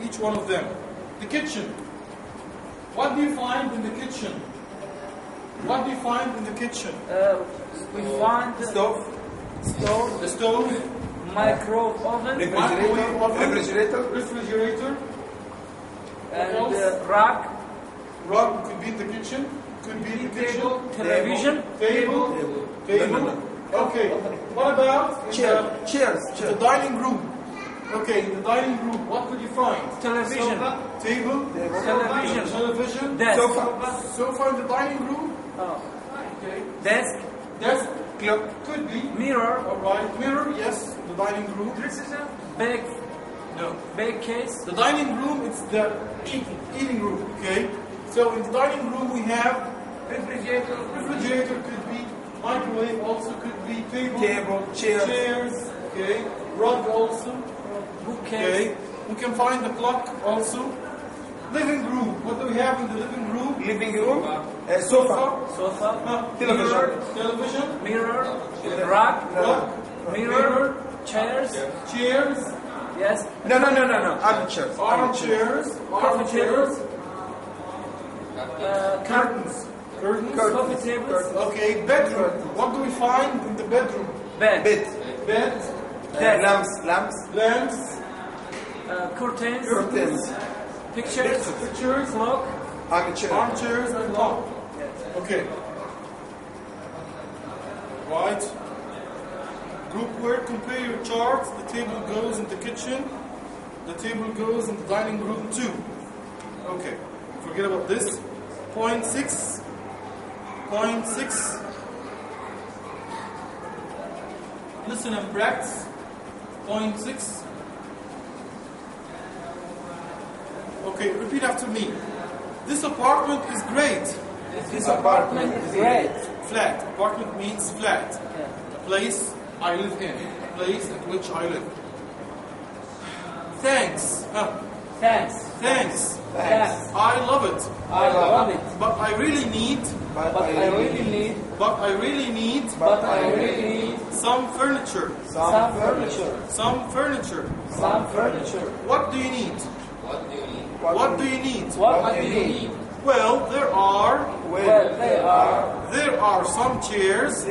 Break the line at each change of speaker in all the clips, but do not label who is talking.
each one of them. The kitchen. What do you find in the kitchen? What do you find in the kitchen?
We find
the stove. The stove.
Microwave oven.
Refrigerator.
And rug.
Rug could be in the kitchen. Could be in the kitchen.
Television.
Table. Okay. What about
chairs?
The dining room. Okay, in the dining room, what could you find?
Television.
Table. Television.
Desk.
Sofa in the dining room. Okay.
Desk.
Clock. Could be.
Mirror.
Alright. Mirror, yes. The dining room.
Bag.
No.
Bag case.
The dining room, it's the eating room. Okay. So in the dining room we have
refrigerator.
Refrigerator could be. Microwave also could be. Table. Chairs. Okay. Rug also.
Bookcase.
Okay. We can find the clock also. Living room. What do we have in the living room? Sofa. Television.
Mirror. Rug. Mirror. Chairs. Yes.
No. Armchairs.
Coffee tables.
Curtains.
Coffee tables.
Okay. Bedroom. What do we find in the bedroom?
Bed.
Lamps.
Curtains. Pictures. Clock.
Armchairs and clock. Okay. Right. Group work. Compare your charts. The table goes in the kitchen. The table goes in the dining room too. Okay. Forget about this. Point 6. Listen and practice. Point 6. Okay, repeat after me. This apartment is great.
This apartment is great.
Flat. Apartment means flat.
Yeah.
A place I live in. A place in which I live. Thanks.
Thanks.
I love it. But I really need. Some furniture. What do you need? Well, there are some chairs.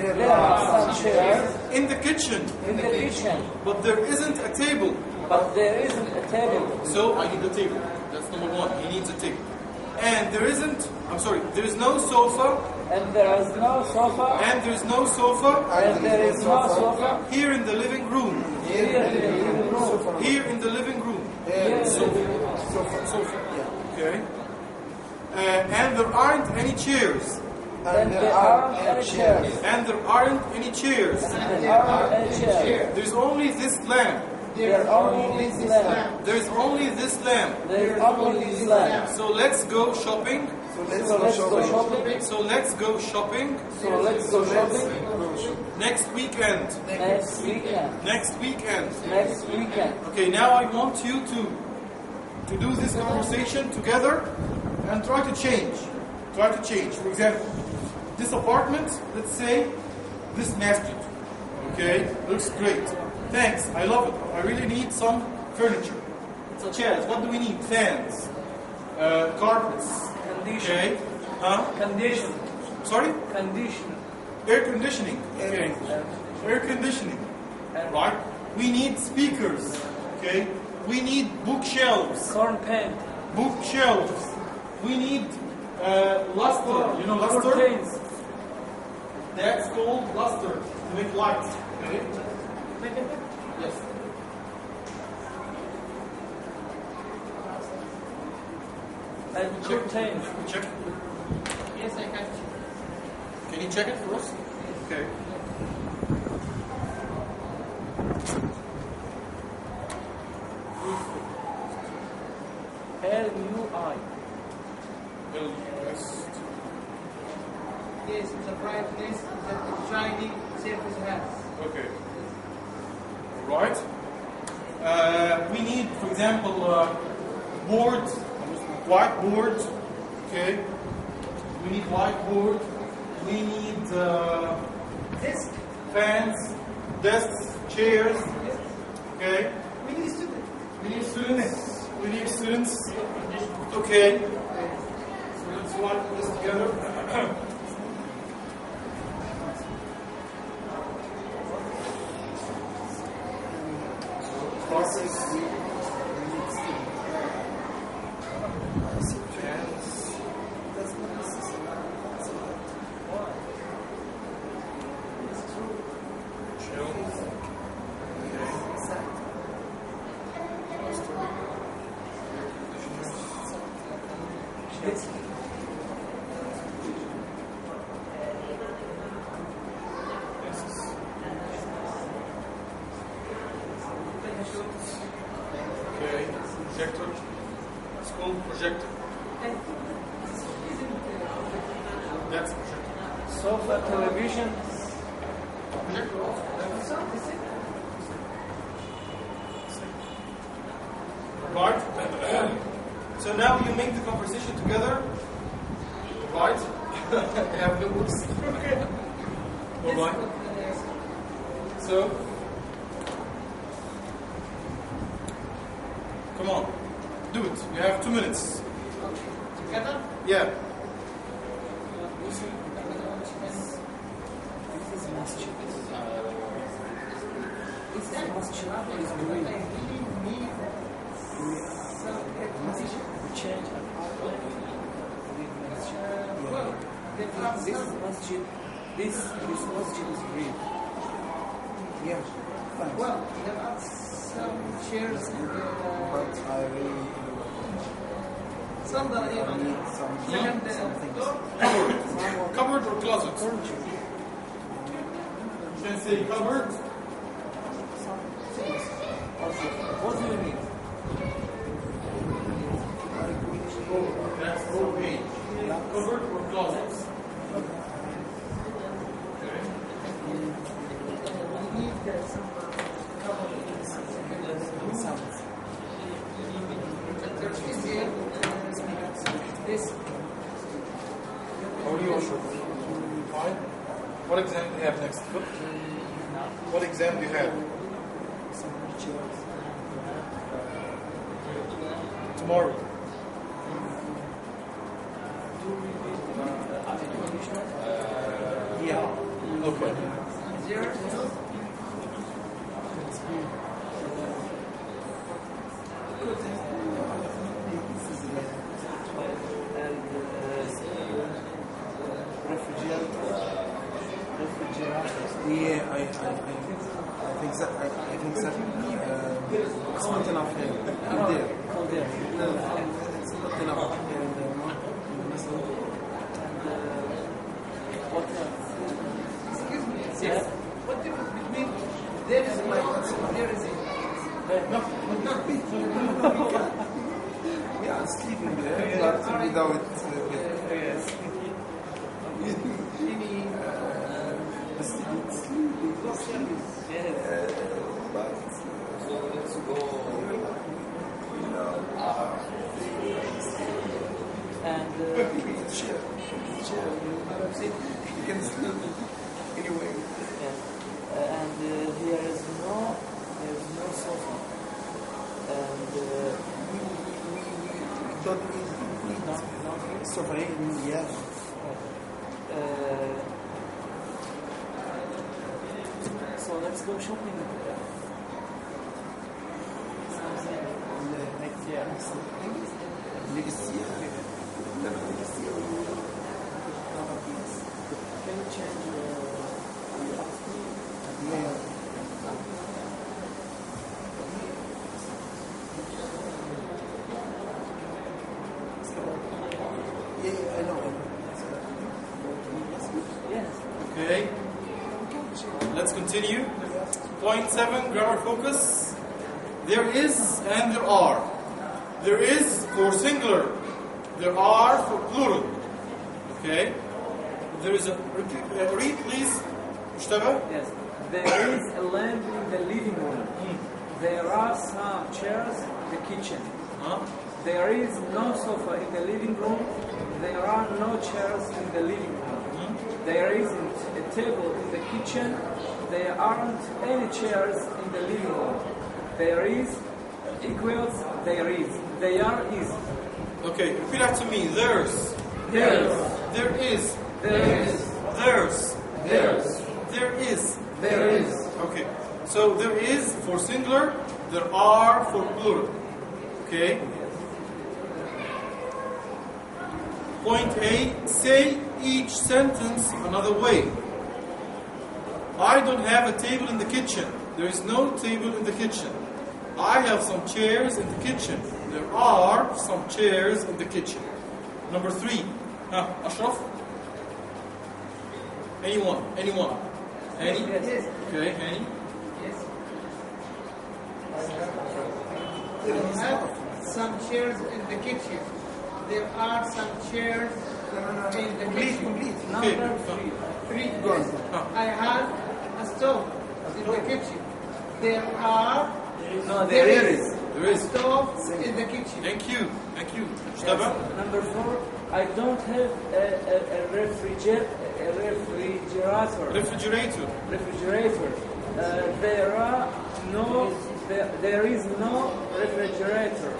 In the kitchen. But there isn't a table. So I need a table. That's number one. He needs a table. And there is no sofa.
And there is no sofa.
Here in the living room. Sofa. Okay. And there aren't any chairs. There's only this lamp. So let's go shopping. Next weekend. Okay, now I want you to do this conversation together and try to change. For example, this apartment, let's say, this masjid. Okay, looks great. Thanks, I love it. I really need some furniture. So chairs, what do we need? Fans, carpets. Okay.
Condition.
Sorry?
Condition.
Air conditioning. Okay. Air conditioning. Right. We need speakers. Okay. We need bookshelves.
Corn paint.
Bookshelves. We need luster. You know luster?
Curtains.
That's called luster to make lights. Okay. Yes.
And curtains.
Check.
Yes, I can.
Can you check it for us? Okay.
L-U-I.
Yes.
Yes, it's a brightness that the shiny surface has.
Okay. Right. We need, for example, boards, whiteboard. Okay. We need whiteboard. We need
Desk.
fans, desks, chairs. Okay.
We need students.
We need students. We need students. Okay. So let's run this together. Okay, projector. It's called projector. That's projector.
Sofa, television.
Projector also. Right? So now you make the conversation together. Right? I have notebooks. Okay. Alright. So, come on. Do it. You have 2 minutes.
Together?
Yeah.
This masjid is green.
Yeah. Thanks.
Well, there are some chairs and
But I really
some that
need some
second
something.
Cupboard or closet? You can say cupboard.
What do you need?
That's okay. Cupboard or closet?
This.
How are you, Ashok? Fine. What exam do you have next? What exam do you have? Tomorrow.
Yeah.
Okay.
Yeah, I think that it's not enough here. There. It's not enough here in the
What else? Excuse me. Yes. What difference between there is a light and there is a
Yeah, sleeping there, but without
yes.
but
So let's go.
And
chair. You can sleep anyway.
yes. And there is no sofa. And
We don't need sofa in India.
So let's go shopping. Next year. Can you change you ask me?
Yeah. Yeah, I know.
Yes.
Okay. Let's continue. Point 7, grammar focus. There is and there are. There is for singular. There are for plural. Okay. There is a read please. Mustafa.
Yes. There is a lamp in the living room. There are some chairs in the kitchen.
Huh?
There is no sofa in the living room. There are no chairs in the living room. There isn't a table in the kitchen. There aren't any chairs in the living room. There is equals there is. They are is.
Okay, repeat after me. There's.
There's.
There is.
There is.
There's.
There's.
There is.
There is.
Okay, so there is for singular, there are for plural. Okay. Point A, say each sentence another way. I don't have a table in the kitchen. There is no table in the kitchen. I have some chairs in the kitchen. There are some chairs in the kitchen. Number 3. Ashraf? Anyone? Anyone? Any?
Yes.
Okay, any?
Yes.
There are some chairs in the kitchen. There are some chairs in the kitchen.
Complete.
Okay.
Number 3.
3.
Go on.
I have a stove in the kitchen. There are.
No,
There
there
is.
is.
There
A
is.
stove in the kitchen.
Thank you. Thank you. Mustafa?
Number 4. I don't have a refrigerator.
Refrigerator.
Refrigerator. There is no refrigerator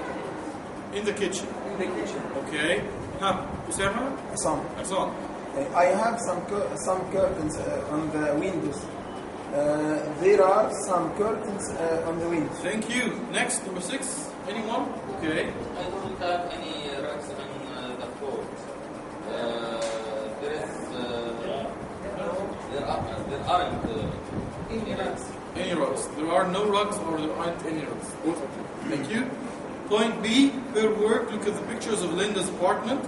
In the kitchen.
in the kitchen.
Okay. Usama?
Some.
Hassan.
I have some curtains on the windows. There are some curtains on the windows.
Thank you. Next, number 6. Anyone? Okay.
I don't have any rugs on the floor. There aren't any rugs.
Any rugs? There are no rugs or there aren't any rugs. Both of them. Thank you. Point B, per work, look at the pictures of Linda's apartment.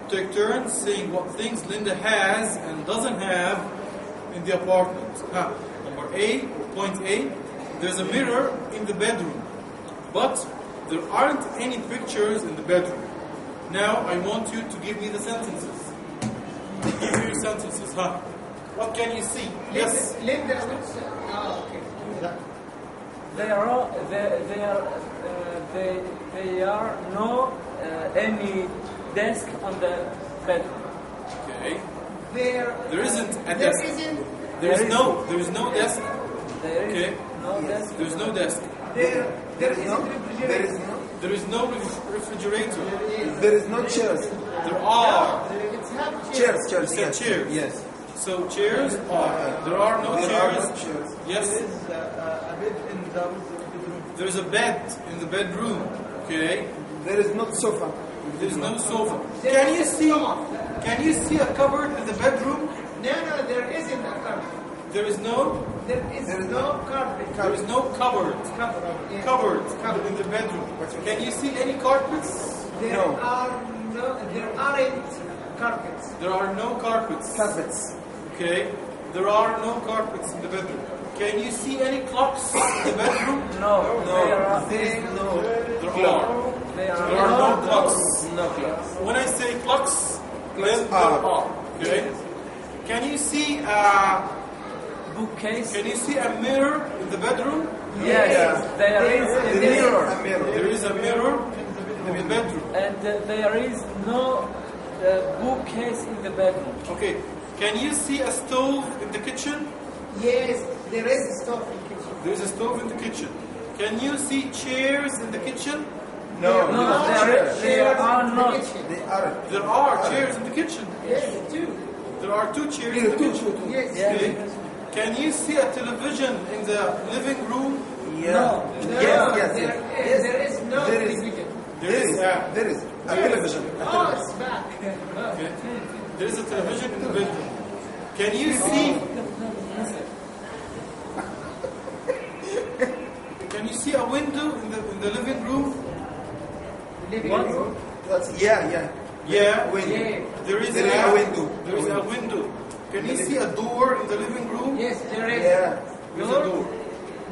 Take turns saying what things Linda has and doesn't have in the apartment. Number A, point A, there's a mirror in the bedroom, but there aren't any pictures in the bedroom. Now I want you to give me the sentences. Give me your sentences. What can you see? Yes.
Linda, okay.
There are no any desk on the bedroom.
Okay.
There
isn't a
There
desk.
isn't.
There is no desk.
There is
Okay.
no desk.
There's no desk.
There is no. There is no.
There is no refrigerator.
There is no chairs.
There are.
It's not
Chairs.
You said
Yes.
chairs.
Yes.
So chairs are. There are no
There
chairs.
are no chairs.
Yes.
a bed in the bedroom.
There is a bed in the bedroom. Okay.
There is no sofa.
There is no sofa. Can you see? Can you see a cupboard in the bedroom?
No, there isn't a carpet.
There is no.
There is no carpet.
There is no cupboard.
Yeah.
Cupboard in the bedroom. Can you see any carpets?
There aren't carpets.
There are no carpets.
Carpets.
Okay. There are no carpets in the bedroom. Can you see any clocks in the bedroom?
No. There are.
There is no.
There are.
There
There are no clocks.
No clocks.
When I say clocks, then there
are.
are. Okay. Can you see
bookcase.
Can you see a mirror in the bedroom?
Yes. There is a
There is
mirror.
a mirror.
There is a mirror in the bedroom.
And there is no bookcase in the bedroom.
Okay. Can you see a stove in the kitchen?
Yes, there is a stove in the kitchen.
There is a stove in the kitchen. Can you see chairs in the kitchen?
No.
No, there are not.
They are.
There are chairs in the kitchen.
Yes, two.
There are 2 chairs in the kitchen.
Yes.
Okay. Can you see a television in the living room?
Yeah.
No,
Yes.
there is no
There is.
television.
There is a television.
Oh, it's back.
Okay. There is a television in the bedroom. Can you see? Can you see a window in the living room?
Living
What?
room.
Yeah.
Yeah.
Window.
Yeah.
There is
a window.
There is a window. Can you see a door in the living room?
Yes, there is.
Yeah.
There's a door.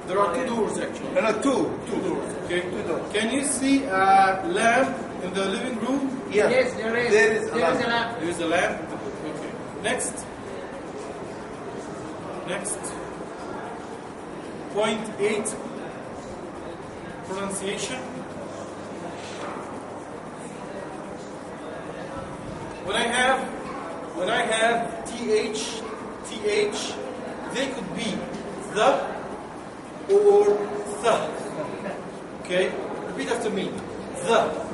There are 2 doors actually.
No, two.
2 doors. Okay.
2 doors.
Can you see a lamp in the living room?
Yeah.
Yes, there is.
There is a
There is a
lamp.
lamp.
There is a lamp. Okay. Next. Point 8. Pronunciation. When I have th, they could be the or the. Okay? Repeat Repeat after me. The.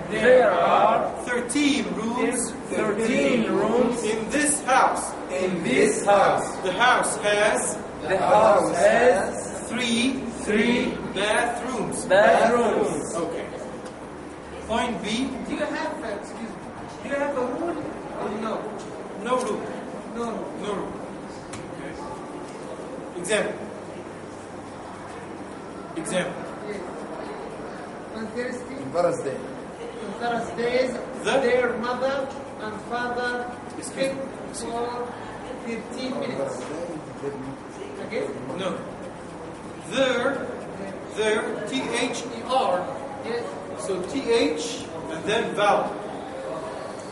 There are 13 rooms.
13 rooms
In this house.
in this house.
The house has
The house has
three bathrooms.
bedrooms.
Okay. Point B.
Do you have, excuse me, do you have a rule or no?
No room.
No.
No room. Okay. Example.
Yes. On
Thursday.
Thursdays, their mother and father speak for 15 minutes. Okay?
No. There, T-H-E-R.
Yes.
So T-H and then vowel.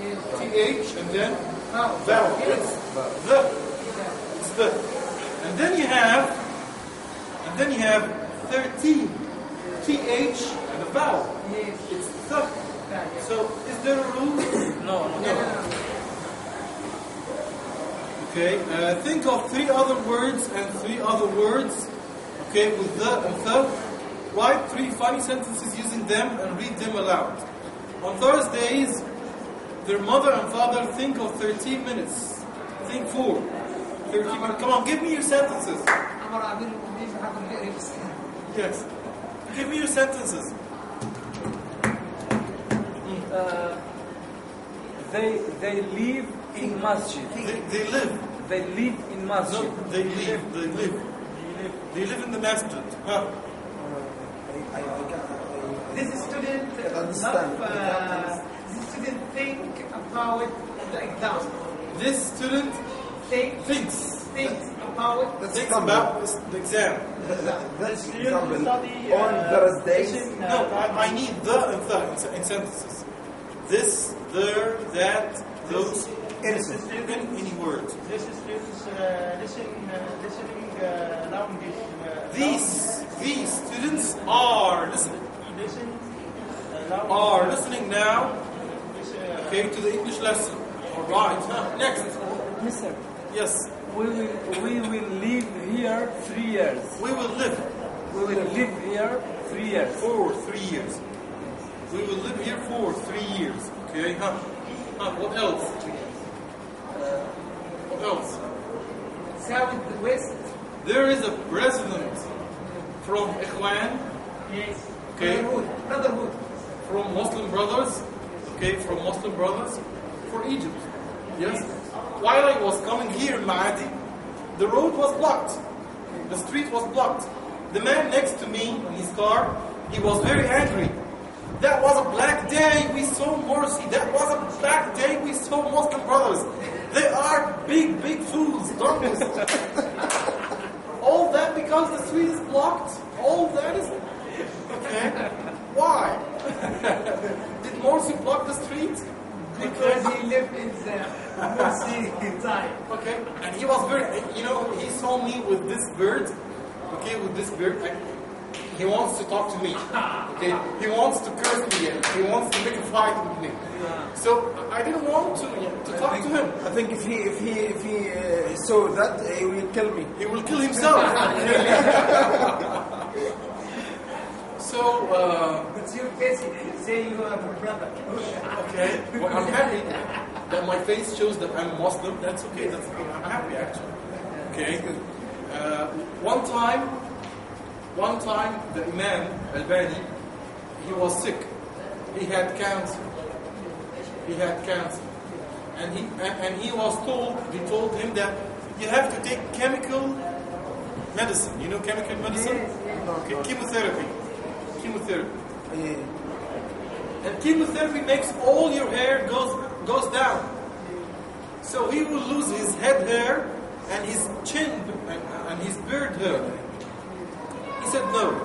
Yes.
T-H and then
Now,
vowel.
yes.
The. It's the. And then you have 13. T-H and a vowel.
Yes.
It's the.
Yes.
So is there a rule?
No.
No.
Okay. Think of 3 other words and 3 other words. Okay, with the and the. Write 3 funny sentences using them and read them aloud. On Thursdays, their mother and father think of 13 minutes. Think 4. 13 minutes. Come on, give me your sentences. Yes. Give me your sentences.
They live in masjid.
They live.
They live in
No,
masjid.
they live. They live in the masjid. Huh?
This student
understand.
this student think about the exam.
This student thinks
About
Think about the exam.
That's example. On Thursdays.
No, I need the and the in sentences. This, there, that, those.
Innocent.
In any word.
This is students listening language.
These students are listening. Are listening now. Okay, to the English lesson. All right. Next.
Mister,
Yes.
we will live here 3 years.
We will live
We will live here 3 years.
for 3 years. We will live here for 3 years. Okay. What else? What else?
Southwest.
There is a president from Ikhwan.
Yes.
Okay.
Brotherhood.
From Muslim Brothers. Okay, from Muslim Brothers for Egypt. Yes. While I was coming here in Ma'adi, the road was blocked. The street was blocked. The man next to me in his car, he was very angry. That was a black day, we saw mercy. That was a black day, we saw Muslim brothers. They are big fools, don't you? All that because the street is blocked? All that is... Okay. Why? Did Morsi block the street?
Because he lived in the Morsi time.
Okay, and he was very, he saw me with this bird. Okay, with this bird, he wants to talk to me. Okay, he wants to curse me. He wants to make a fight with me. So I didn't want to talk to him.
I think if he saw that, he will kill me.
He will kill himself. So.
But your face say you have a brother.
Okay, well, I'm happy that my face shows that I'm Muslim. That's okay. I'm happy actually. Okay. One time, the Imam Albani, he was sick. He had cancer. And he was told. They told him that you have to take chemical medicine. You know chemical medicine? Okay, chemotherapy. And chemotherapy makes all your hair goes down. So he will lose his head hair and his chin and his beard hair. He said, no,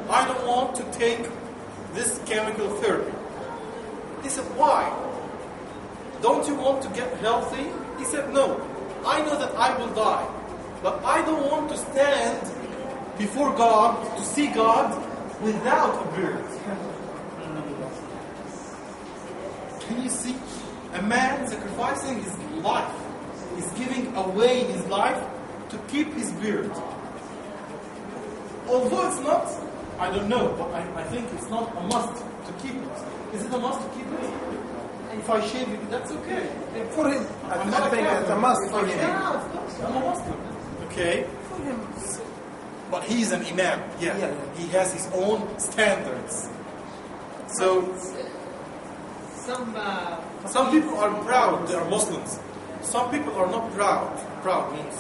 I don't want to take this chemical therapy. He said, why? Don't you want to get healthy? He said, no, I know that I will die, but I don't want to stand before God to see God without a beard. Can you see? A man sacrificing his life. He's giving away his life to keep his beard. Although it's not, I don't know, but I think it's not a must to keep it. Is it a must to keep it? If I shave it, that's okay.
For him,
I'm not
I think it's a must for him.
Yeah, of course. I'm a Muslim. Okay.
For him.
But he's an imam. Yeah. He has his own standards. So some people are proud they are Muslims. Some people are not proud. Proud means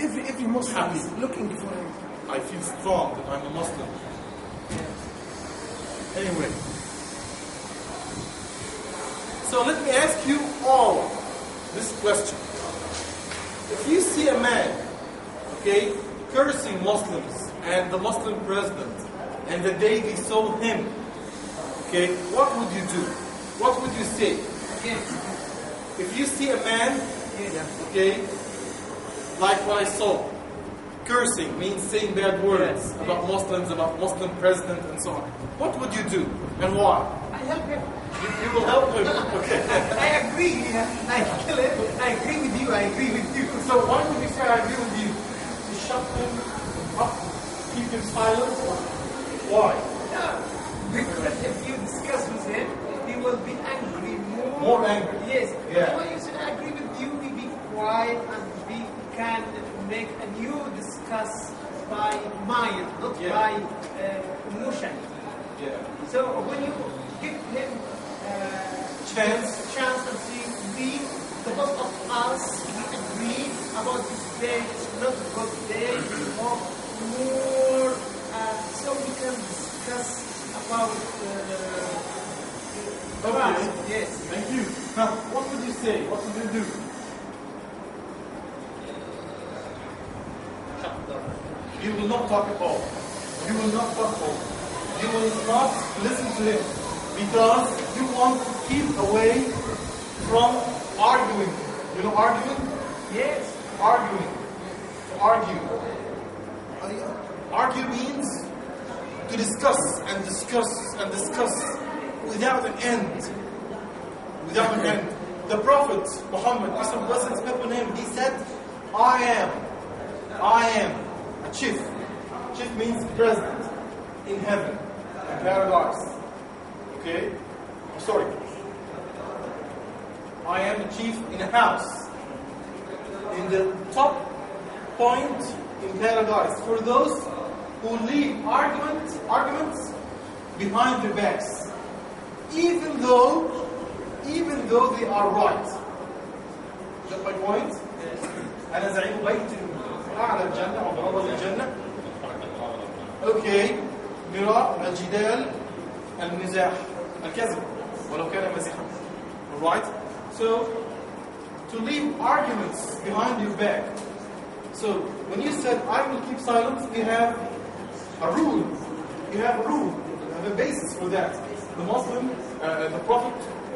Every Muslim is looking for him.
I feel strong that I'm a Muslim. Anyway. So let me ask you all this question. If you see a man, okay, cursing Muslims and the Muslim president, and the day they saw him, okay, what would you do? What would you say? If you see a man, okay, like what I saw, cursing means saying bad words about Muslims, about Muslim president, and so on. What would you do and why?
I help him.
You will help him. Okay.
I agree. I kill him. I agree with you. I agree with you.
So why would you say I agree with you? You shut him up, keep him silent. Why?
Because if you discuss with him, he will be angry more.
More angry.
Yes.
Yeah.
When you say I agree with you, we be quiet and we can make a new discuss by mind, not by emotion.
Yeah.
So when you give him chance and see we, the both of us, we agree about this day, it's not a good day, or more, so we can discuss about
Okay.
Yes.
Thank you. Now, what would you say? What would you do? You will not talk at all. You will not talk at all. You will not listen to him because you want to keep away from arguing. You know arguing?
Yes.
Arguing. To argue. Argue means to discuss and discuss and discuss without an end. Without an end. The Prophet Muhammad, peace and blessings be upon him, he said, I am a chief. Chief means president in heaven, in paradise. Okay? Sorry. I am a chief in a house. In the top point in paradise. For those who leave arguments behind their backs. Even though they are right. Is that my point? أنا زعيم بيت أعلى الجنة أو أول الجنة. Okay. مراء الجدال المزاح الكذب ولو كان مزحا. Alright? So to leave arguments behind your back. So when you said I will keep silence, we have a rule. You have a rule. You have a basis for that. The Muslim, the Prophet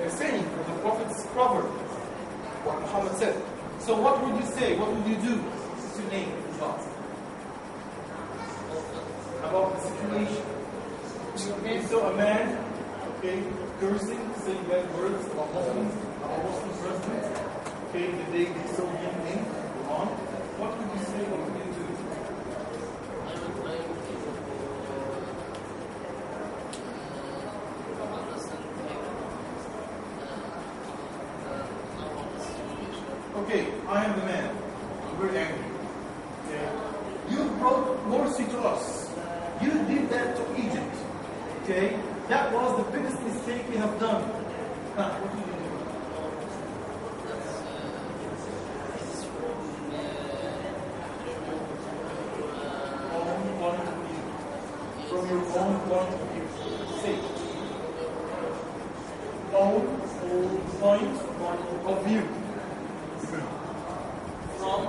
saying, the Prophet's proverb, what Muhammad said. So what would you say? What would you do to name God? About the situation. You saw a man, okay, cursing, saying bad words about Muslims, about Muslim presidents. Okay, the day they saw him in Quran. What would you say? What would you do? Okay, I am the man. I'm very angry. Okay. You brought mercy to us. You did that to Egypt. Okay? That was the biggest mistake you have done. Now, what do you do? From your own point of view. Say. Own point of view. From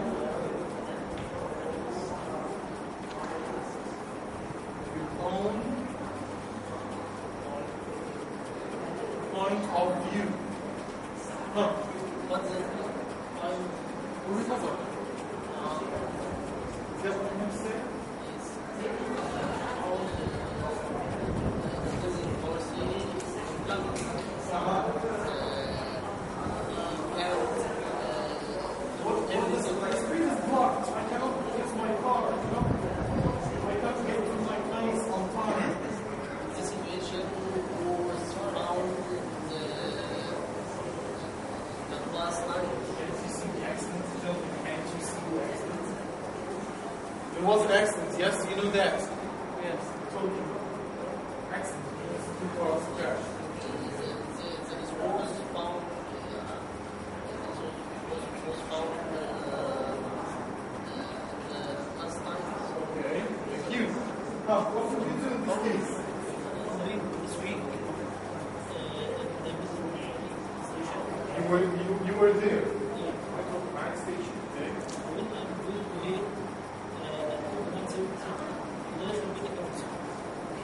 your own point of view. Huh? What is it? Recover. Is that what you say? What is it? My screen is blocked. I cannot There was an accident. Yes, you know that.
Yes.
Told you. Accident. Yes, 2 cars crash. Okay, thank you. Now, what would you do in this case? You were there. At the station. Okay.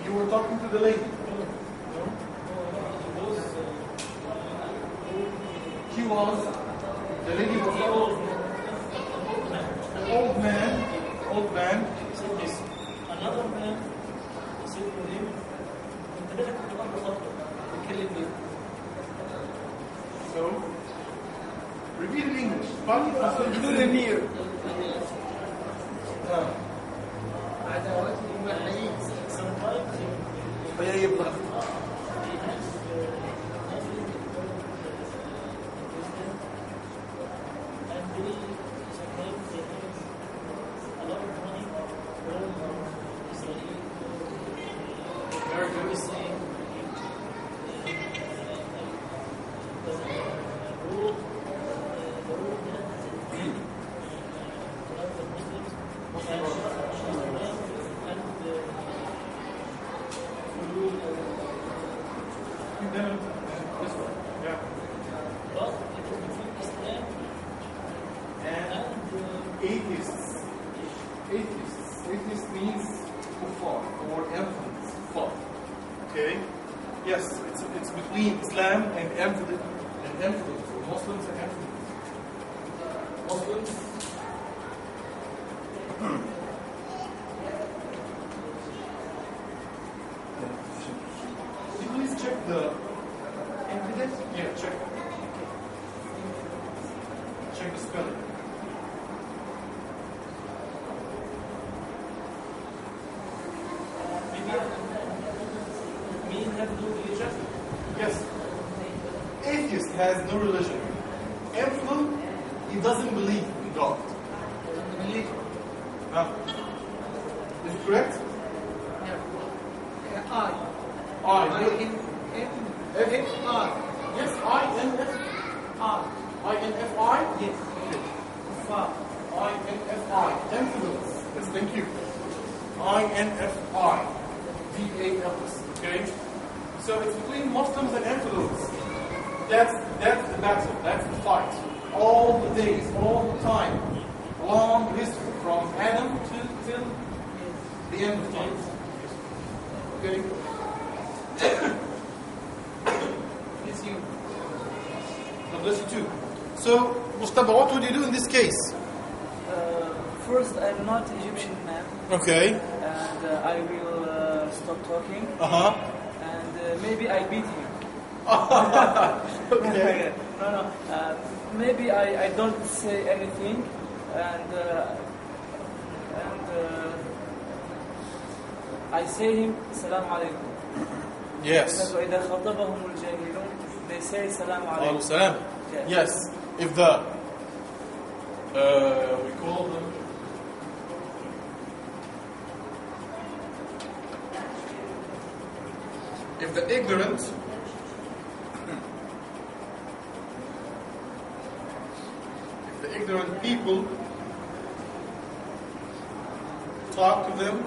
You were talking to the lady. She was. The lady was old. Old man. Old man.
Another man said to him, "أنت بالك كمان بخطر بتكلمني."
So, repeat in English. Funny translation.
near.
Sometimes
هي يبلغ.
Atheist means kuffar or infidels. Kuffar. Okay? Yes, it's between Islam and infidels, or Muslims and infidels. Muslims. Could you please check the infidels? Yeah, check. Check the spelling. Yes. Atheist has no religion. Infidel, he doesn't believe in God. Is it correct? I. F-I. Yes, I-N-F-I. I-N-F-I? Yes. Okay. I-N-F-I. Infidels. Yes, thank you. I-N-F-I. D-A-L-S. Okay? So it's between Muslims and infidels. That's the battle. That's the fight. All the days, all the time. Long history from Adam till the end of time. Okay? It's you. God bless you too. So, Mustafa, what would you do in this case?
First, I'm not Egyptian man.
Okay.
And I will stop talking.
Uh-huh.
And maybe I beat him.
Okay.
No. Maybe I don't say anything, and I say him Salam alaikum.
Yes.
وإذا خاطبهم الجاهلون they say Salam alaikum.
Salam. Yes. If the we call them if the ignorant people talk to them,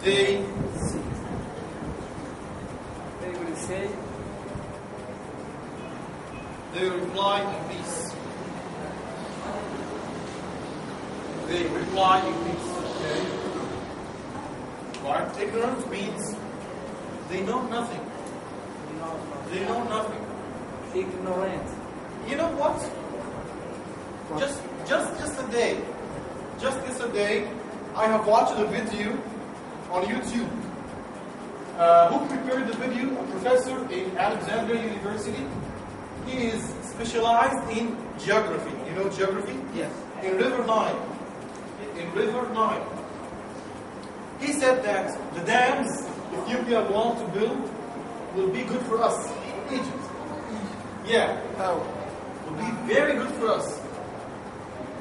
they
will say,
they reply in peace. They reply in peace. Okay? But ignorant means they know nothing. They know nothing.
Ignorant.
You know what? Just yesterday, I have watched a video on YouTube. Who prepared the video? A professor in Alexandria University. He is specialized in geography. You know geography?
Yes.
In River Nile. He said that the dams Ethiopia want to build will be good for us, Egypt. Yeah.
How?
Would be very good for us.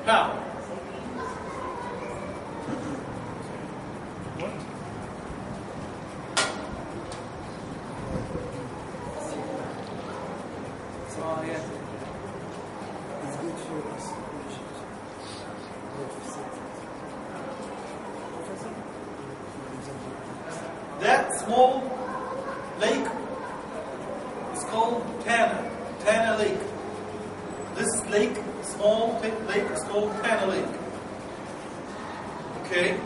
How?
Oh, yeah.
It's good for us.
That small lake is called Tana Lake. This lake, small lake, is called Tana Lake. Okay?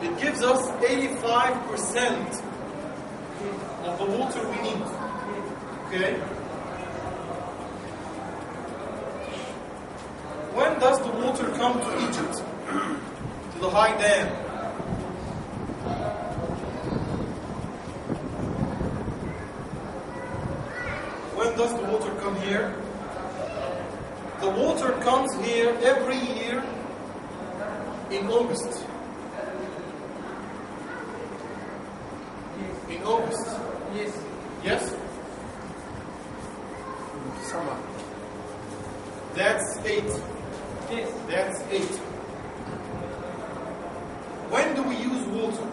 It gives us 85% of the water we need. Okay? When does the water come to Egypt? To the high dam? When does the water come here? The water comes here every year in August. In August.
Yes.
Yes?
Summer.
That's 8.
Yes.
That's 8. When do we use water?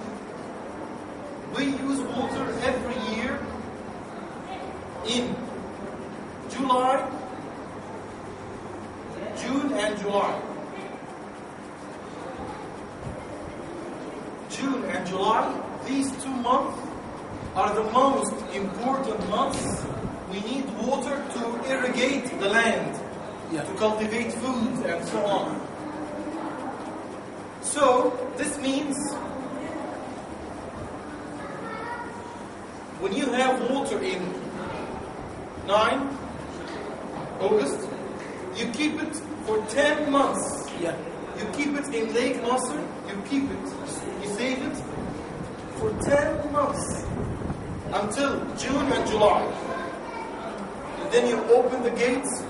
We use water every year in July, June and July. June and July, these 2 months are the most important months. We need water to irrigate the land, to cultivate food and so on. So, this means when you have water in 9 August, you keep it for 10 months.
Yeah.
You keep it in Lake Nasser, you keep it, you save it for 10 months until June and July. And then you open the gates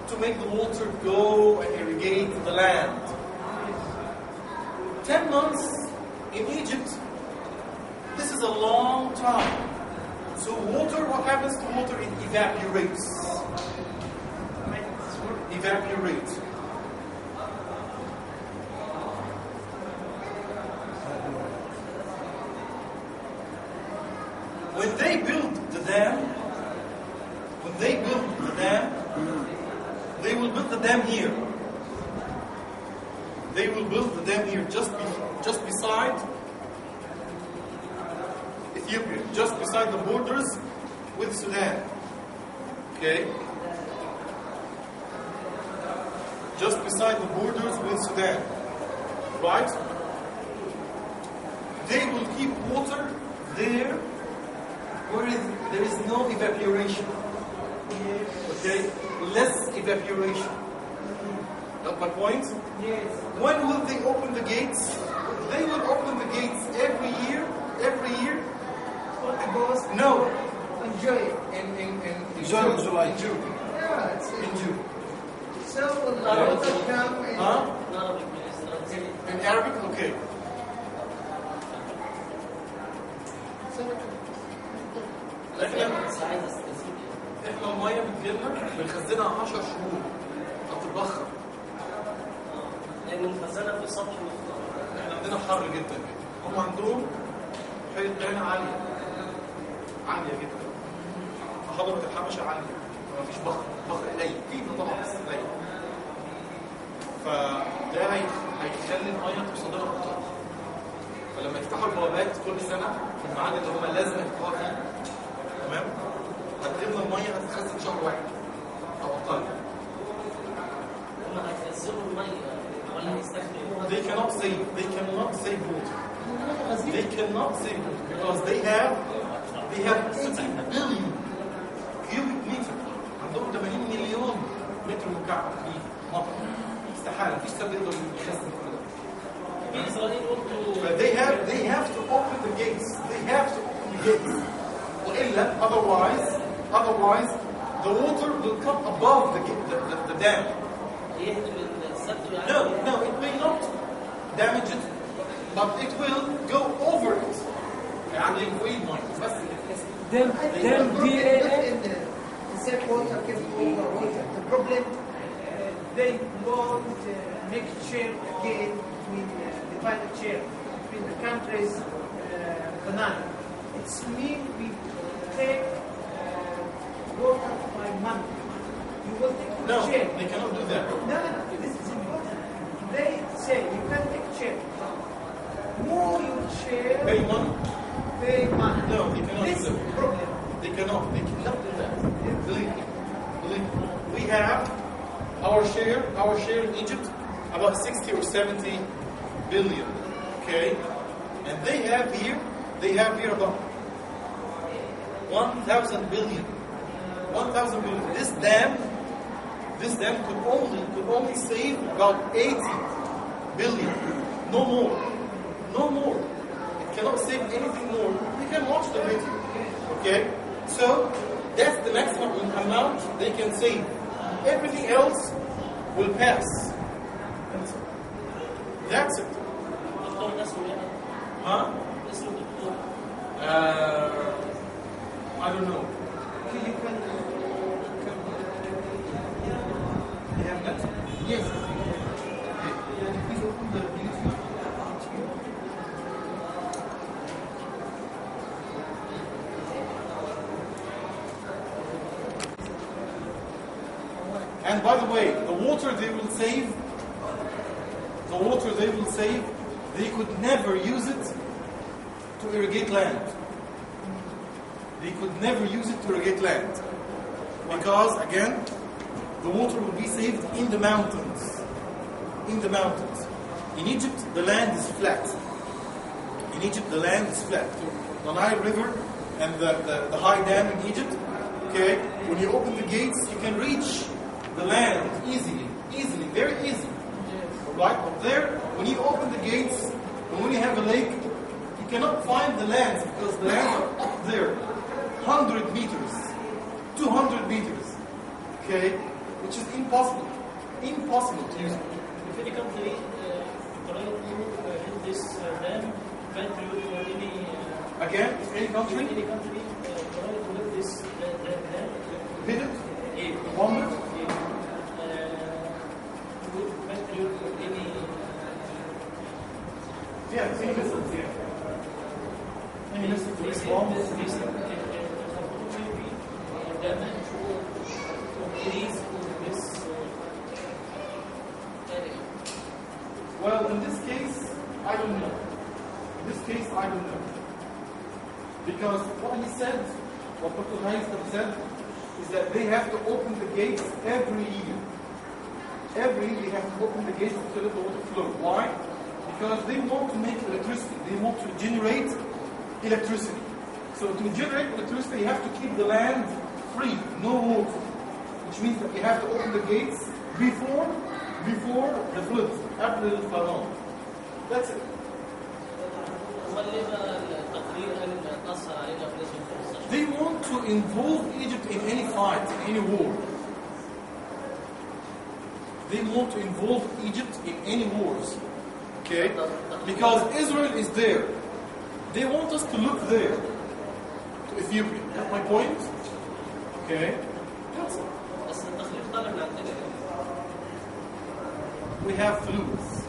to make the water go and irrigate the land. 10 months in Egypt, this is a long time. So water, what happens to water? It evaporates. Evaporate. When they build the dam, they will build the dam here. They will build the dam here just beside Ethiopia, just beside the borders with Sudan. Okay? Just beside the borders with Sudan. Right? They will keep water there where there is no evaporation. Okay? Less evaporation. Got my point?
Yes.
When will they open the gates? They will open the gates every year. No.
Enjoy it.
In
June, July.
In June.
Yeah, it's
In June.
so water come and
Huh? In Arabic? Okay. احنا الميه بتجيلنا بنخزنها 10 شهور هتتبخر.
لان مخزنه في سطح
احنا عندنا حر جدا. هم عندهم حيله عين عاليه جدا. حضره الحبشه عاليه. مفيش بخر قليل. في طبعا بس قليل. فده هيخلي الميه توصل لنا اكتر. فلما يفتحوا البوابات كل سنه في الميعاد اللي هم لازم يفتحوها فيه، تمام؟ هتجيبنا الميه هتتخزن شهر واحد او اقل.
هم هيخزنوا الميه ولا هيستخدموها؟
They cannot save water. They cannot save water because they have 60 billion cubic meter. عندهم 80 مليون متر مكعب في مطر. استحاله مفيش سد يقدر يخزن كل ده.
في اسرائيل قلتوا
But they have to open the gates. They have to open the gates. وإلا otherwise the water will come above the dam.
يهدم السد يعني.
No, it may not damage it, but it will go over it. يعني فوق الميه بس.
Them DAA.
the same water share between the countries banana. It's mean we take water by money. You will take
No,
share.
they cannot do that.
No. This is important. They say you can take share. More you share,
Pay money?
pay money.
No, they cannot
This
do that.
problem.
They cannot do that. Believe me. We have our share in Egypt, about 60 or 70 billion. Okay? And they have here about 1,000 billion. 1,000 billion. This dam could only save about 80 billion. No more. No more. It cannot save anything more. You can watch the video. Okay? So that's the maximum amount they can save. Everything else will pass. That's it. Huh? I don't know. You have that? Yes. Please open the YouTube. And by the way, the water they will save, they could never use it to irrigate land. They could never use it to irrigate land. Because, again, the water will be saved in the mountains. In the mountains. In Egypt, the land is flat. In Egypt, the land is flat. The Nile River and the high dam in Egypt, okay, when you open the gates, you can reach the land easily, very easy. Right? But there, when you open the gates, and when you have a lake, you cannot find the lands because the lands are up there. 100 meters, 200 meters, okay, which is impossible to use it.
If any country try to hit this dam, contribute for any
Again, if any country
try to hit this dam,
hit it, bomb it,
contribute for any
any missiles, any missiles,
this
bombs.
damage or increase this area.
Well, in this case, I don't know. Because what he said, what Dr. Haytham said, is that they have to open the gates every year. Every year they have to open the gates to let the water flow. Why? Because they want to make electricity. They want to generate electricity. So to generate electricity, you have to keep the land free, no water. Which means that you have to open the gates before the flood, after the flood. That's it. They want to involve Egypt in any fight, in any war. They want to involve Egypt in any wars. Okay? Because Israel is there. They want us to look there. To Ethiopia. That's my point? Okay? That's it. We have flus.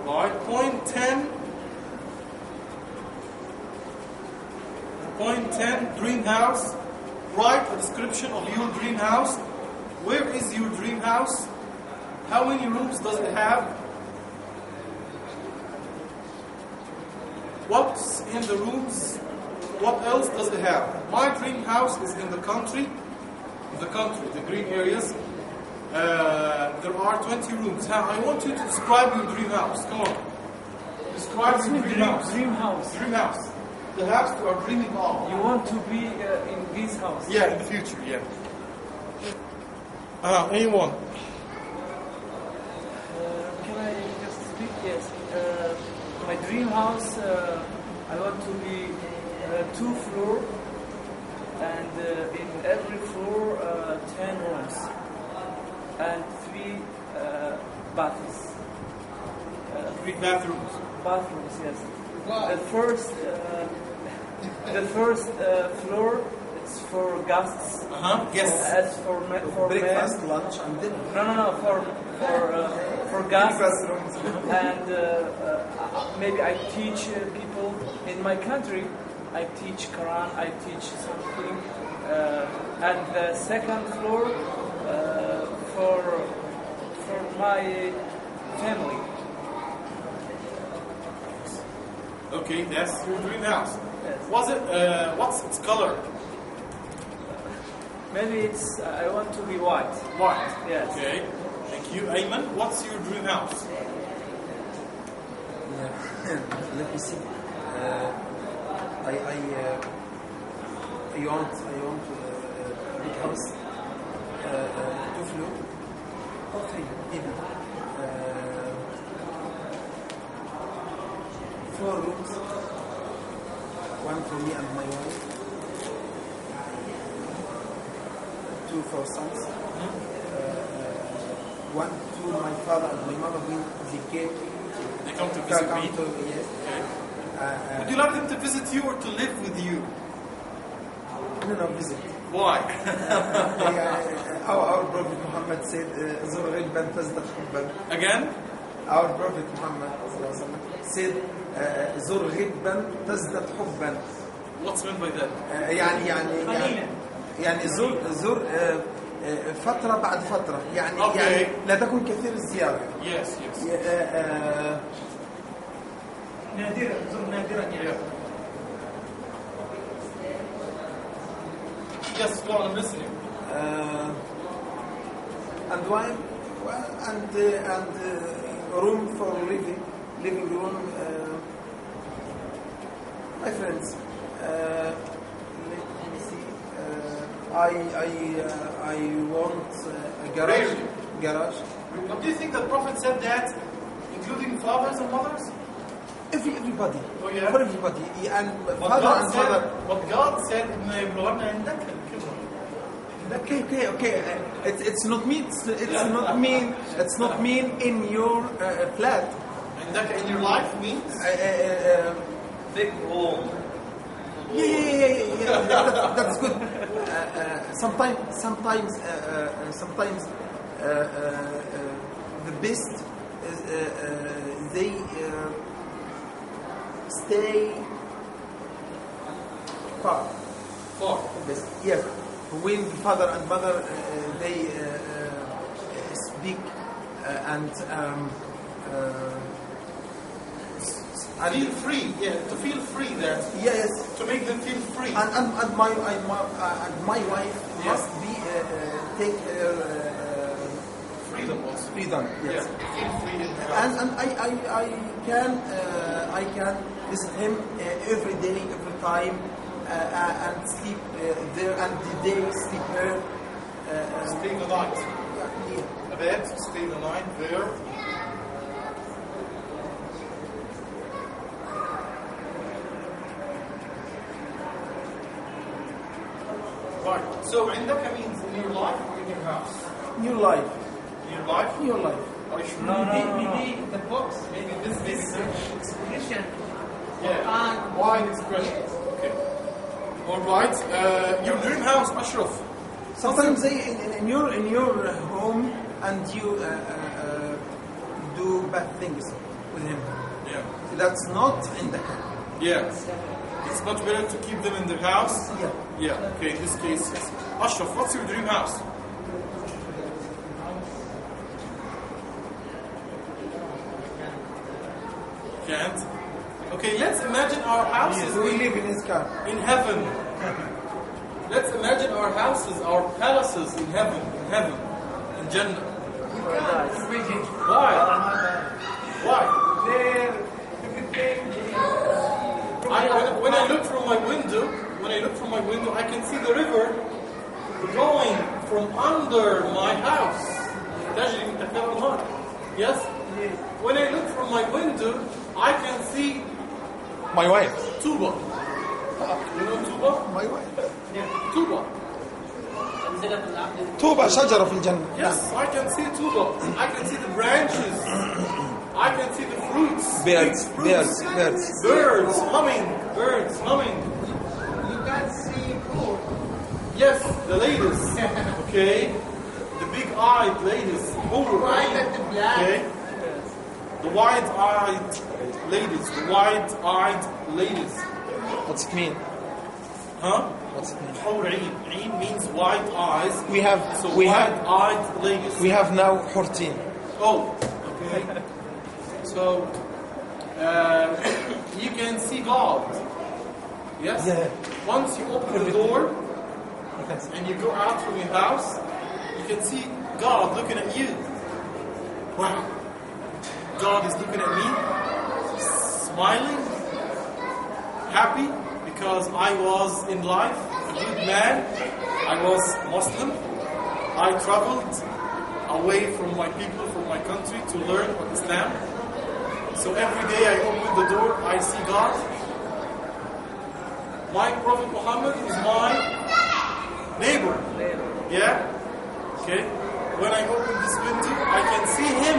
Alright, point 10. Point 10, dream house. Write a description of your dream house. Where is your dream house? How many rooms does it have? What's in the rooms? What else does it have? My dream house is in the country, the green areas. There are 20 rooms. I want you to describe your dream house. Come on. Describe your dream house.
Dream house.
Dream house. The house you are dreaming of.
You want to be in this house?
Yeah, in the future, yeah. Anyone?
Can I just speak? Yes. My dream house, I want to be 2 floors, and in every floor 10 rooms and 3 bathrooms.
3 bathrooms.
Bathrooms, yes. The first floor, it's for guests.
Yes.
As for
breakfast,
men.
lunch, and dinner.
No. For guests.
Classrooms.
And maybe I teach people in my country. I teach Quran. I teach something. And the second floor for my family.
Okay, that's your dream house.
Yes.
What's its color?
Maybe it's I want to be white.
White.
Yes.
Okay. Thank you, Ayman. What's your dream house?
Let me see. I want a big house, 2 floor, or 3 even. 4 rooms, 1 for me and my wife, 2 for sons, 1 to my father and my mother when
They come to visit me.
Yes.
Okay. Would you like them to visit you or to live with you?
No, visit.
Why?
Our Prophet Muhammad said, "زر غيبا تزداد حبا."
Again?
Our Prophet Muhammad said, "زر غيبا تزداد حبا."
What's meant by that?
يعني زر فترة بعد فترة يعني
Okay.
يعني لا تكون كثير الزيارة.
Yes.
نادرا زر نادرا يعني.
Yes, go on, I'm listening.
And wine, and room for living room. My friends, let me see. I want a garage.
But do you think the Prophet said that, including fathers and mothers?
Everybody.
Oh, yeah?
For everybody. And
What
father and mother.
God said, إِنَّ يَبْلُغَنَّ عِنْدَكَ الْكِبْرَ.
Okay. It's not mean. It's not mean in your flat.
عِنْدَكَ in your life means?
Big home.
Yeah. That's good. Sometimes the best is they stay far. The best. Yeah. When the father and mother they speak and
Feel free, to feel free there.
yes.
To make them feel free.
And my wife must be take
Freedom also.
freedom. Yes.
Feel free in the house.
And I can visit him every day, every time, and sleep there, and they sleep there.
Stay the night.
Yeah.
A bed, stay the night there. Right. So, عندك means in your life or in your house?
New life.
In your life?
New life.
Are you sure?
No.
Maybe the books, maybe this expression.
Yeah. Wide expression. Okay. All right. Your dream house, Ashraf.
Sometimes they in your home and you do bad things with him.
Yeah.
That's not in the
Yeah. It's much better to keep them in their house.
yeah.
Yeah. Okay. In this case, yes. Ashraf, what's your dream house? Can't. Okay. Let's imagine our houses
We live in his car.
in heaven. Let's imagine our houses, our palaces in heaven, in Jannah. Why? Why? When I look from my window, I can see the river going from under my house. Yes? When I look from my window, I can see
My wife.
Tuba. You know Tuba?
My wife.
Tuba.
طوبة شجرة في الجنة.
Yes, I can see Tuba. I can see the branches. I can see the fruits.
Birds.
Birds humming.
You can see food.
Yes, the ladies. Okay. The big-eyed ladies.
White and the black.
Okay. The wide-eyed ladies. The wide-eyed ladies.
What's it mean?
Huh?
What's it mean?
حور عين. عين means wide eyes.
We have
So
we have
wide-eyed ladies.
we have now حورتين.
Oh, okay. So, you can see God. Yes?
Yeah.
Once you open the door
Yes.
and you go out from your house, you can see God looking at you. Wow. God is looking at me, smiling, happy, because I was in life a good man. I was Muslim. I traveled away from my people, from my country, to learn about Islam. So every day I open the door, I see God. My Prophet Muhammad is my neighbor. Yeah? Okay? When I open this window, I can see him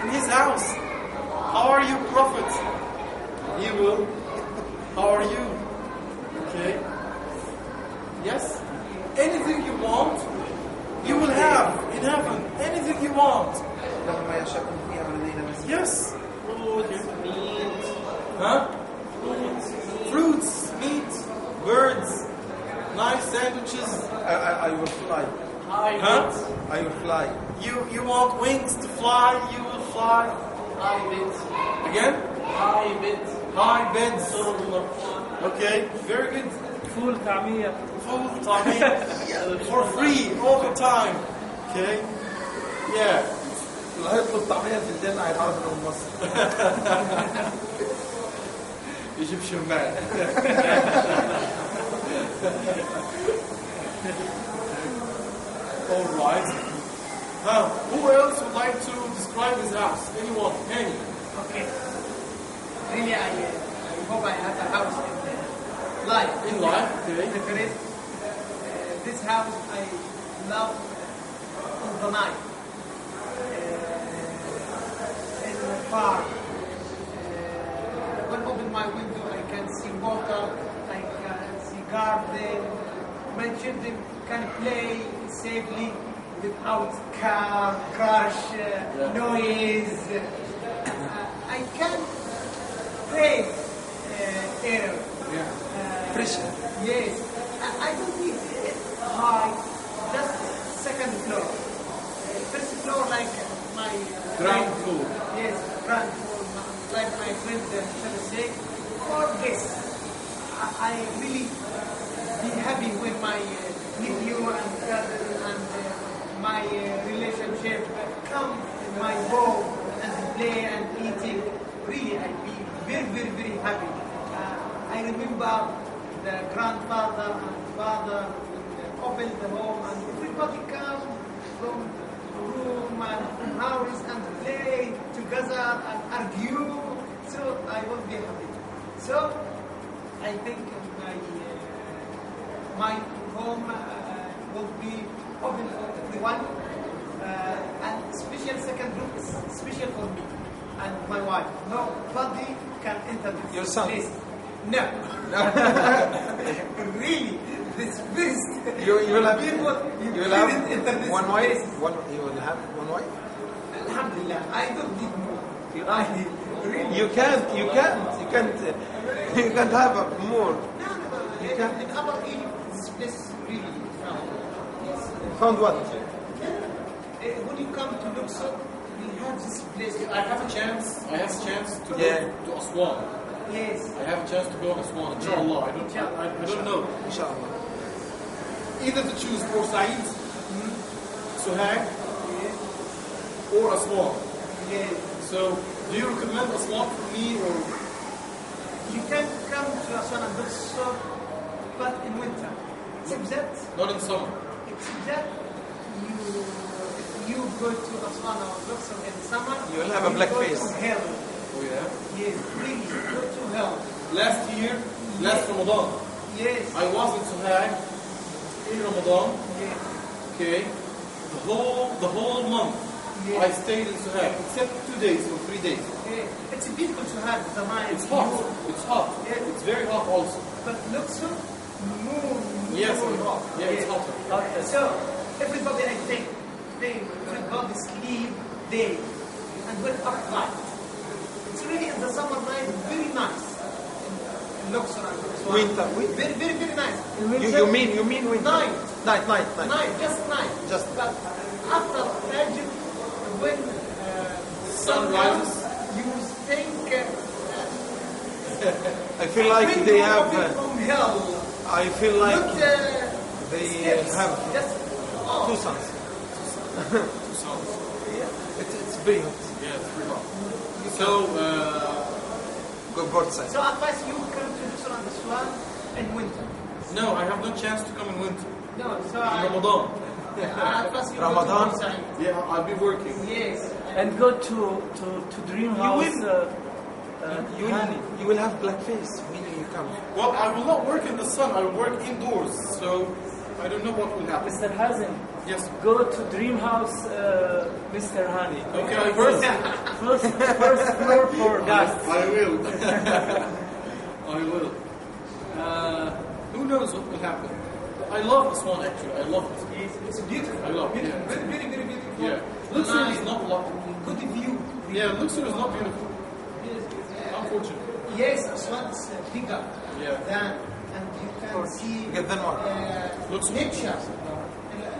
in his house. How are you, Prophet? He will. How are you? Okay? Yes? Anything you want, you will have in heaven. Anything you want. Yes. Okay. Huh? Fruits, meat, birds, nice sandwiches.
I will fly.
Huh?
I will fly.
You want wings to fly, you will fly. Again? High beds. Okay, very good.
فول طعمية.
Food, for free, all the time. Okay? Yeah.
اللي هيطلب طعمية في الجنة هيتعرف من مصر.
Egyptian man. All right. Who else would like to describe his house? Anyone? Any?
Okay. Really, I hope I have a house in life.
In life? Okay.
Different. This house I love in the night. In the park. When I open my window, I can see water, I can see garden. My children can play safely without car, crash, noise. I can breathe air.
Fresh.
Yes. I don't need high, just second floor. First floor like my...
Ground floor.
Yes, ground floor. Like my friend say, for this, I really be happy with my nephew and cousin and my relationship come in my home and play and eating. Really, I be very, very, very happy. I remember the grandfather and father open the home and everybody come from room and from house and play together and argue. So I will be happy. So I think my home will be open for everyone, and special second room is special for me and my wife. Nobody can enter this
Your son?
place. No. Really, this best.
You will have
You
will have
enter this
one wife.
place.
You will have one wife.
Alhamdulillah, I don't need more. Really.
You can't have more.
No.
You can.
In our Egypt, this place really found. Yes.
Found what?
When you come to Luxor, we have this place.
I have a chance to go
Yeah.
to Aswan.
Yes.
I have a chance to go to Aswan, inshallah. I don't know.
Inshallah.
Either to choose for Said, Suhag, or Aswan.
Yes.
So, do you recommend Aswan for me, or
You can come to Aswan and Luxor, but in winter. Except that,
not in summer?
you go to Aswan or Luxor in summer.
You will have a black
go
face.
To hell.
Oh yeah.
Yes, please go to hell.
Last Ramadan,
Yes.
I was in Suhag in Ramadan.
Yes.
Okay, the whole month
Yes.
I stayed in Suhag, except 2 days or 3 days.
Yeah. It's beautiful to have the mind.
It's hot. It's hot.
Yes.
It's very hot also.
But Luxor, moon.
Yes.
moon.
Yeah, it's hotter.
So everybody, I think, everybody sleep day and wake up night. It's really in the summer night very nice. In Luxor and Aswan.
Winter.
Very, very, very nice.
You mean winter?
Night.
Night.
Just night.
Just.
But after Fajr, when sun
rises,
you think
I feel like they have.
from hell.
I feel like
Not,
they
steps,
have
just
two suns. It's very hot.
Yeah, it's pretty hot. So,
Go both sides.
So advice you come to Luxor and Aswan in winter.
no, I have no chance to come in winter.
No, so
In
I
Ramadan.
advise you
Ramadan?
go to Luxor.
Yeah, I'll be working.
Yes.
And go to Dream House.
You will have black face when you come.
Well, I will not work in the sun. I will work indoors. So, I don't know what will happen.
Mr. Hazem,
Yes.
go to Dream House, Mr. Hani.
Okay, I will.
First floor for guys.
I will. I will. Who knows what will happen? I love this one actually. I love it.
It's beautiful.
I love it.
Very, very, very beautiful.
Yeah. Luxor is not
Good view.
Yeah, Luxor is not beautiful. Unfortunately.
Yes, Aswan is bigger
Yeah.
than, and you can see
Get then what?
Luxor.
nature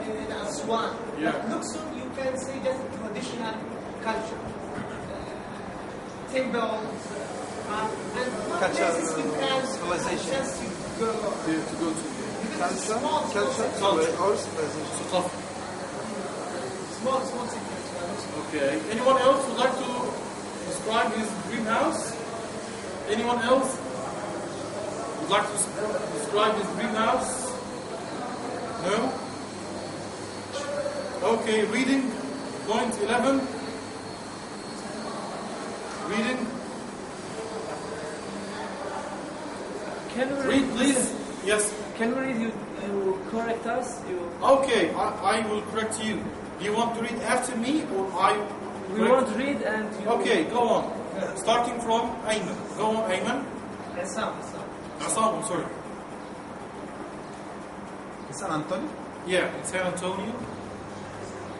in Aswan.
Yeah.
But Luxor, you can see just traditional culture. Temples, and
Culture,
places you can
civilization.
just to go.
Yeah, to go to.
Culture,
Culture.
or civilization.
Tough.
Small cities.
Okay. Anyone else would like to describe his dream house? Anyone else would like to describe his dream house? No? Okay, reading. Point 11. Reading.
Can we
Read, please. Yes.
Can we read? You correct us.
Okay, I will correct you. Do you want to read after me or I?
We want to read and you.
Okay, go on. Starting from Ayman. Go on, Ayman.
Assam.
Assam, I'm sorry.
San Antonio.
Yeah, in San Antonio.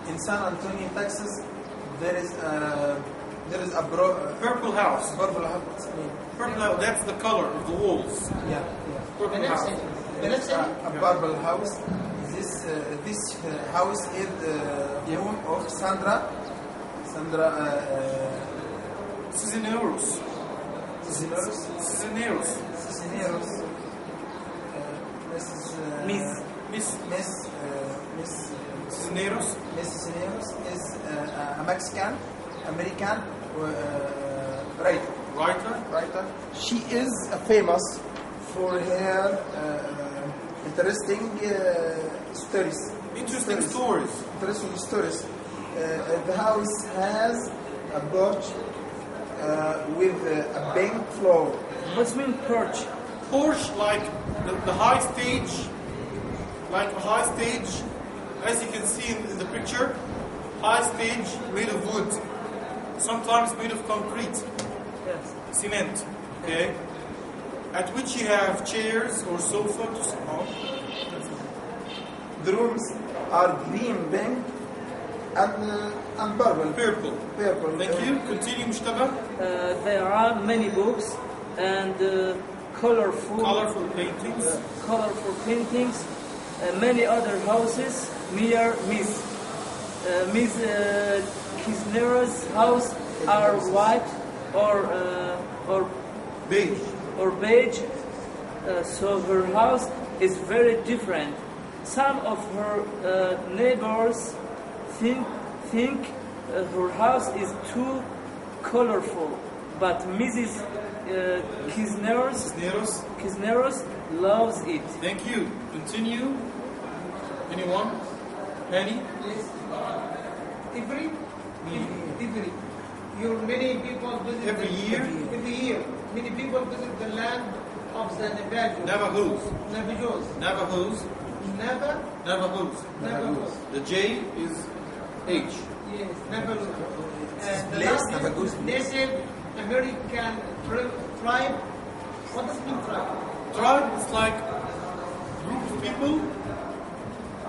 In San Antonio, Texas, there is a
Purple house.
purple house. What's the name?
Purple house, that's the color of the walls.
Yeah.
Purple house.
A purple house. This house is the home of Sandra.
Cisneros.
Cisneros.
Cisneros.
Cisneros. Miss
Cisneros.
Cisneros is a Mexican American writer. She is famous for her interesting stories.
Interesting stories.
Interesting stories. The house has a porch with a pink floor.
What's mean porch?
Porch, like the high stage, like a high stage, as you can see in the picture, high stage made of wood, sometimes made of concrete,
Yes.
cement, okay? At which you have chairs or sofa to sit on.
The rooms are green, pink, and purple.
Purple. Thank you. Continue, Mushtaba.
There are many books and colorful
paintings.
Many other houses near Miss Kisnera's house are white or beige. So her house is very different. Some of her neighbors think her house is too colorful, but Mrs. Kisneros loves it.
Thank you. Continue. Anyone? Penny?
Yes. Every. Many people visit
Every year?
Every year, many people visit the land of the Navajos.
Navajos. The J is H.
Yes, Navajos. The last Native American tribe. What does it mean tribe?
Tribe is like people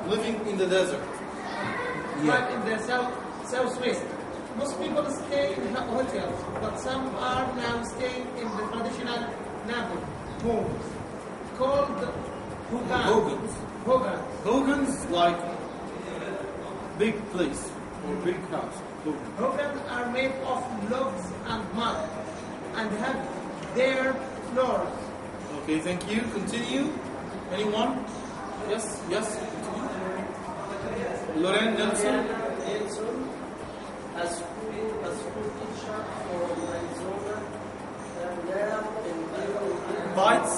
living in the desert.
But in the southwest, most people stay in hotels, but some are now staying in the traditional neighborhood homes called
Hogans. Hogans like big place or big house.
Hogans are made of logs and mud and have their floors.
Okay, thank you. Continue. Anyone? Yes, yes. Continue. Loren Nelson.
As school teacher for Arizona, and there in
Bites.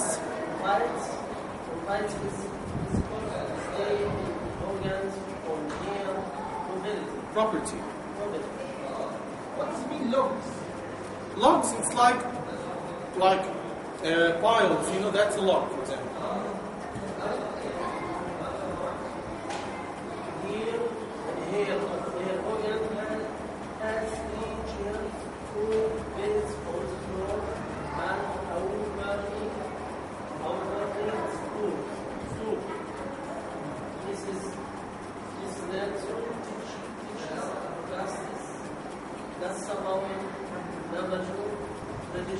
Bites is stay in organs or near mobility.
Property.
What does it mean, logs?
Logs, it's like piles, you know, that's a log, for example.
Here organ has 3 chairs, 2 beds on the floor, and a woman stool. Mrs. Nelson teaches classes. That's about number 2.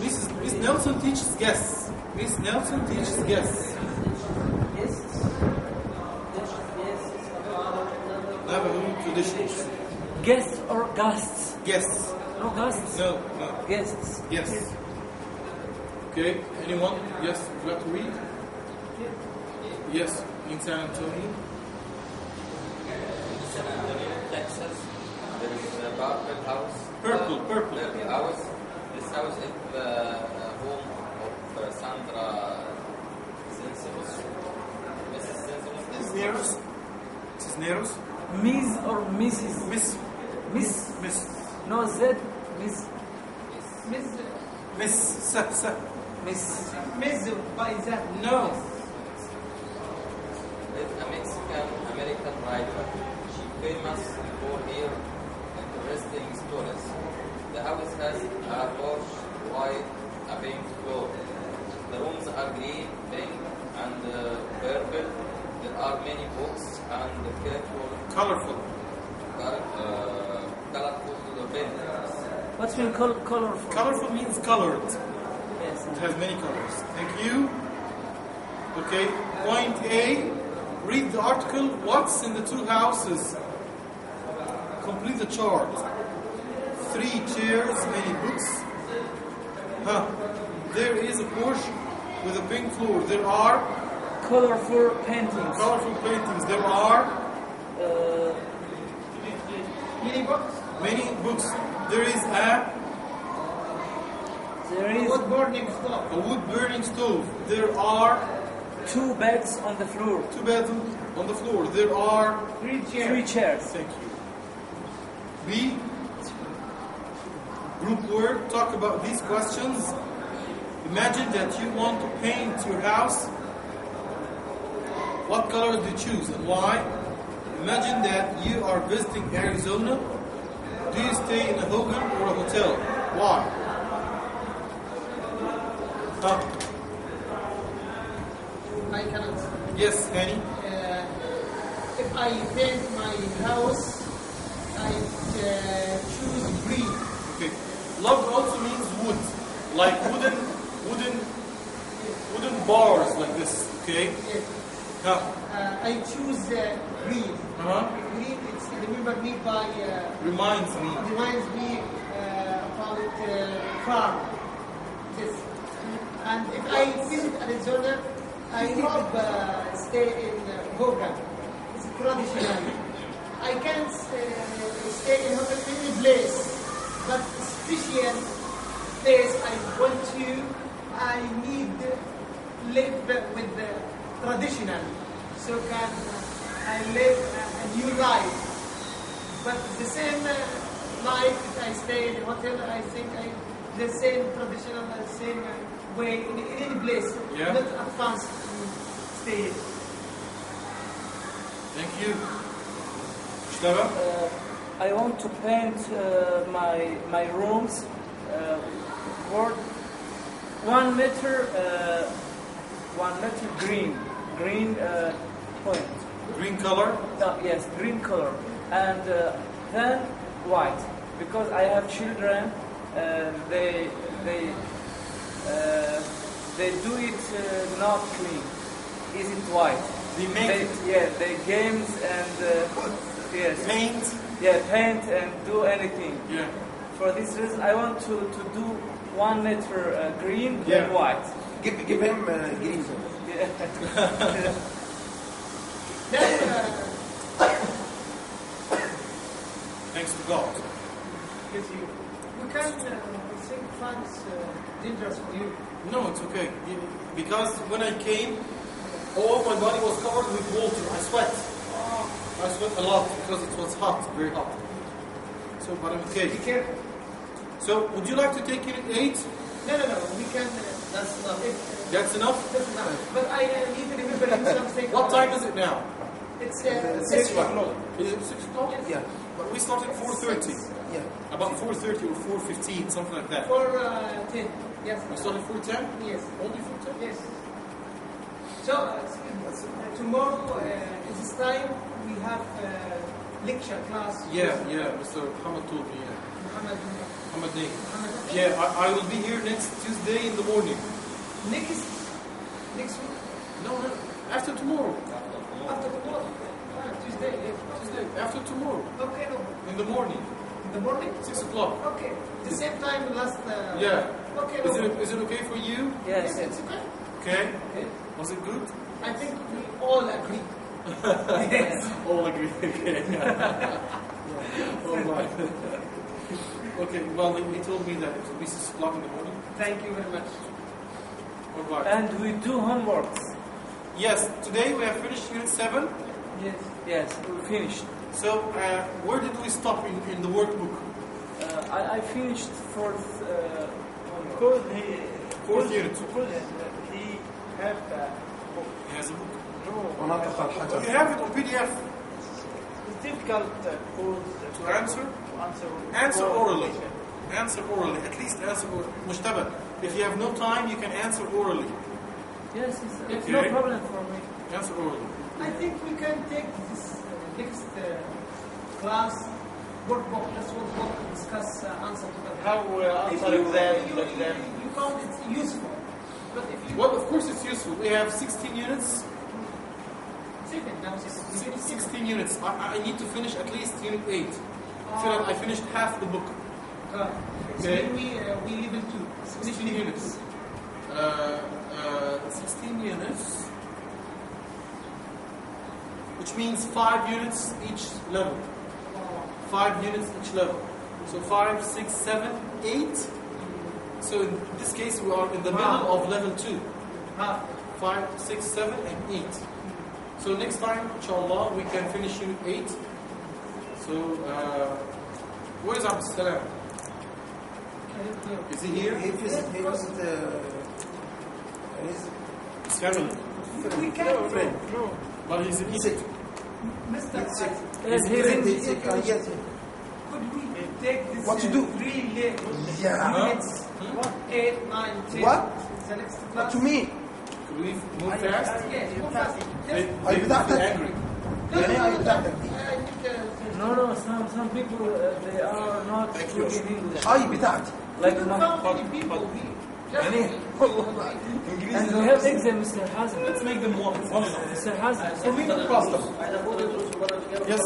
Miss Nelson teaches guests. Miss Nelson teaches guests. Navajo traditions.
Guests or guests?
Guests.
No guests?
No.
Guests.
Yes. Okay, anyone? Yes, would you like to read? Yes, in San Antonio.
San Antonio, Texas. There is a purple house.
Purple.
Purple house. This house is the home of Sandra Sensimus. Mrs. Sensimus.
Cisneros.
Miss or Mrs.
Miss.
No Z. Miss.
Miss.
Miss.
by that.
No.
Is a Mexican-American writer. She famous for her interesting stories. The house has a porch, white, a pink floor. The rooms are green, pink, and purple. There are many books and
Colorful.
colorful paintings.
What's mean colorful?
Colorful means colored.
Yes.
It has many colors. Thank you. Okay, point A. Read the article. What's in the 2 houses? Complete the chart. 3 chairs, many books. There is a porch with a pink floor. There are
Colorful paintings.
colorful paintings. There are
Many books.
many books. There is
There is
Wood burning stove.
a wood burning stove. There are
2 beds on the floor.
2 beds on the floor. There are
3 chairs.
3 chairs.
Thank you. B. Group word. Talk about these questions. Imagine that you want to paint your house. What color do you choose and why? Imagine that you are visiting Arizona. Do you stay in a hogan or a hotel? Why?
I cannot.
Yes, Hanny.
If I paint my house, I choose green.
Okay. Log also means wood, like wooden bars like this. Okay.
Yes. I choose green. Green, it's remember me by
Reminds me.
about farm. Yes. And if I visit Arizona, I hope stay in Hogan. It's traditional. I can't stay in Hogan any place, but special place I want to. I need live with the traditional, so can I live a new life. But the same life if I stay in a hotel, I think the same traditional, the same way in any place,
Yeah.
not advanced stay.
Thank you. Mustafa?
I want to paint my rooms for 1 meter green. green point.
Green color.
Yes, green color, and then white. Because I have children, they do it not clean. Is it white?
They make it.
Yeah, they games and yes,
Paint.
yeah, paint and do anything.
Yeah.
For this reason, I want to do one letter green
Yeah.
and white.
Give him green.
Yeah.
Then,
Thanks to God.
you can think France dangerous for you.
No, it's okay. Because when I came, all my body was covered with water. I sweat. I sweat a lot because it was hot, very hot. So, but I'm okay.
Be careful.
So, would you like to take Unit 8?
No. We can. That's enough.
That's enough?
That's enough. But I need to remember something.
What time is it now?
It's
6 o'clock.
Is it 6 o'clock?
Yeah.
But we started 4:30.
Yeah.
About 4:30 or 4:15, something like that.
for 10. Yes.
We started 4:10?
Yes.
Only 4:10?
Yes. So tomorrow at this time we have lecture class.
Yeah, Mr. Muhammad told me, yeah.
Muhammad.
Muhammad Day. Yeah, I will be here next Tuesday in the morning.
Next week.
No, after tomorrow.
After tomorrow. Tuesday.
Tuesday, after tomorrow.
Okay, no.
In the morning,
In the morning.
6 o'clock.
Okay. The same time last.
Yeah.
Okay. No.
Is it okay for you?
Yes.
It's okay.
Okay.
Okay.
Was it good?
I think we all agree. Yes.
All agree. Okay. All right. Okay. Well, he told me that it will be 6 o'clock in the morning.
Thank you very much.
All right.
And we do homeworks.
Yes. Today we have finished Unit 7.
Yes.
Yes, we finished.
So where did we stop in the workbook?
I finished fourth.
Because
Fourth unit.
he have
He has a book.
مناطق الحجر.
You have it on PDF.
it's difficult cause
To answer?
answer
Answer orally. Answer orally. At least answer orally. Mushtabah. If you have no time, you can answer orally.
Yes, it's
Okay.
no problem for me.
Answer orally.
I think we can take this next class workbook. Let's workbook discuss answer to that.
how
If
answer
you
exam.
found it useful, but if you
Well, of course it's useful. We have 16 units.
second now
16 units. I need to finish at least Unit 8. So that I finished half the book.
okay. We level 2.
16 units. 16 units. Which means 5 units each level. 5 units each level. So 5, 6, 7, 8. So in this case we are in the middle of level 2. 5, 6, 7, and 8. So next time, inshallah, we can finish Unit 8. So, where is Abdul Salam? Is he here?
He visit his
family.
We can
But he's in
sick.
Mr.
Yes,
He's
he's
sick and yet
Could we take this
What to do?
3 levels?
Yeah.
Minutes, 8, 9, 10.
What?
The next
What
class.
to me?
Could we move fast?
Yes, move fast.
They,
Yes.
Are you
they
that-
angry.
يعني أي بتاعتك دي؟
I think
no. Some people they are not good in English.
أي بتاعتي.
Like
we
my,
found many people here.
يعني
and we have exam, Mr. Hazem.
Let's make them one enough.
Mr. Hazem.
Yes.